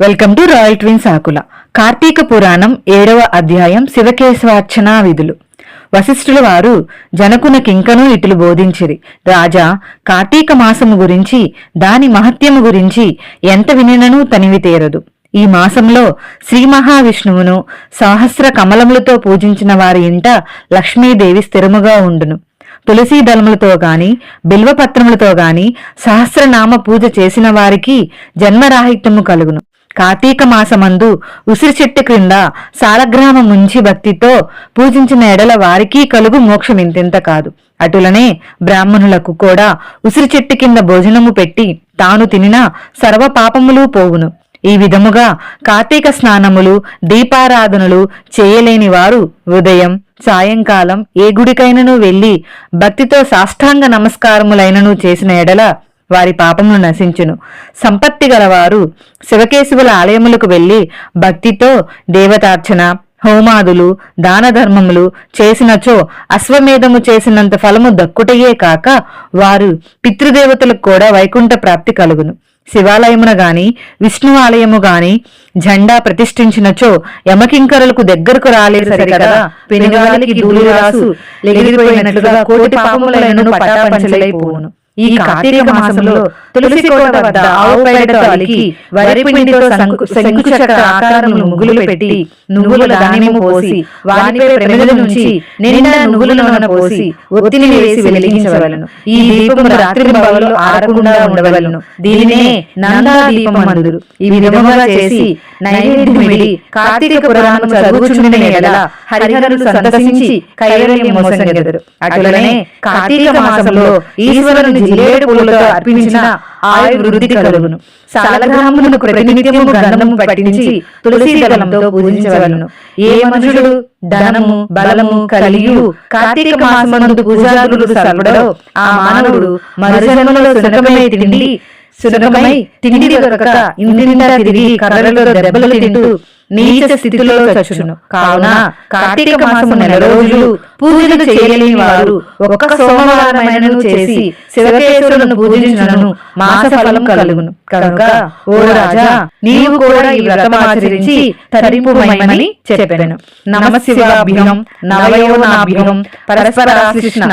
Welcome to royal twins ఆకుల. కార్తీక పురాణం 7వ అధ్యాయం శివకేశవార్చనా విధులు. వశిష్ఠుల వారు జనకునకింకనూ ఇట్లు బోధించిరి. రాజా, కార్తీక మాసము గురించి దాని మహత్యము గురించి ఎంత వినిననూ తనివి తీరదు. ఈ మాసంలో శ్రీ మహావిష్ణువును సహస్ర కమలములతో పూజించిన వారి ఇంట లక్ష్మీదేవి స్థిరముగా ఉండును. తులసీ దళములతో గాని బిల్వపత్రములతో గాని సహస్రనామ పూజ చేసిన వారికి జన్మరాహిత్యము కలుగును. కార్తీక మాసమందు ఉసిరి చెట్టు క్రింద సాలగ్రామం ముంచి భక్తితో పూజించిన ఎడల వారికి కలుగు మోక్షం ఇంతెంత కాదు. అటులనే బ్రాహ్మణులకు కూడా ఉసిరి చెట్టు కింద భోజనము పెట్టి తాను తినిన సర్వ పాపములు పోవును. ఈ విధముగా కార్తీక స్నానములు దీపారాధనలు చేయలేని వారు ఉదయం సాయంకాలం ఏ గుడికైనను వెళ్లి భక్తితో సాష్టాంగ నమస్కారములైనను చేసిన ఎడల వారి పాపములు నశించును. సంపత్తి గలవారు శివకేశవుల ఆలయములకు వెళ్లి భక్తితో దేవతార్చన హోమాదులు దాన ధర్మములు చేసినచో అశ్వమేధము చేసినంత ఫలము దక్కుటయే కాక వారు పితృదేవతలకు కూడా వైకుంఠ ప్రాప్తి కలుగును. శివాలయమున గాని విష్ణు ఆలయము గాని జెండా ప్రతిష్ఠించినచో యమకింకరులకు దగ్గరకు రాలేదు సరికదా పెనుగాలికి ధూళి రాసు లెగిరిపోయినట్లుగా కోటి పాపములైనను పటాపంచలైపోవును. ఈ కార్తీక మాసంలో తులసి కోట వద్ద ఆవు పేడతో అలికి వరిపిండితో శంకుచక్ర ఆకారములు ముగ్గులు పెట్టి నువ్వుల ధాన్యము పోసి వానిపై ప్రమిదల నుంచి నిండా నువ్వుల నూనె పోసి ఒత్తిని వేసి వెలిగించవలను. ఈ దీపము రాత్రి బవలు ఆరకుండా ఉండవలను. దీనినే నందా దీపం అందురు. ఈ విధముగా చేసి నైవేద్యమిడి కార్తీక పురాణము చదువుచుండిన ఎడల హరిహరులు సంతసించి కైవల్యం మోసగెదరు. అటులనే కార్తీక మాసంలో ఈశ్వరుని జిల్లేడు పూలతో అర్పించిన ఆయు వృద్ధి కలుగును. సాలగ్రాములకు ప్రతినిత్యము గంధము పట్టించి తులసీ దళంతో పూజించవలను. ఏ మనుషుడు ధనము బలము కలిగి కార్తీక మాసమందు పూజాదులు సర్వడో ఆ మానవుడు మరుజన్మలో సునకమై తిండి దొరక ఇంటింటా తిరిగి కర్రలలో దెబ్బలు తింటూ నీచ స్థితిలో చచ్చును. కావున కార్తీక మాసము 9 రోజులు పూజలు చేయలేని వారు ఒక్క సోమవారమైనను చేసి శివకేశవులను పూజించినను మాస ఫలం కలుగును. కనుక ఓ రాజా, నీవు కూడా ఈ వ్రతమాచరించి తరింపుమని చెప్పెను. నమ శివాభ్యం నవయోనాభ్యం పరస్పరాశ్లిష్ణ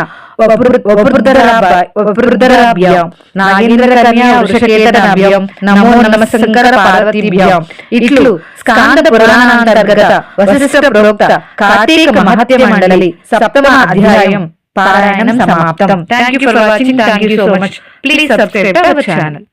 వపుర్ధరాభ్యాం నాగేంద్రకన్యా వృషకేతనాభ్యాం నమో నమ శంకర పార్వతీభ్యాం. ఇట్లు స్కాంద పురాణాంతర్గత వశిష్ఠ ప్రోక్త కార్తీక మహత్య మండలి 7వ అధ్యాయం పారాయణం సమాప్తం. Thank you for watching. Thank you so much. Please subscribe to our channel.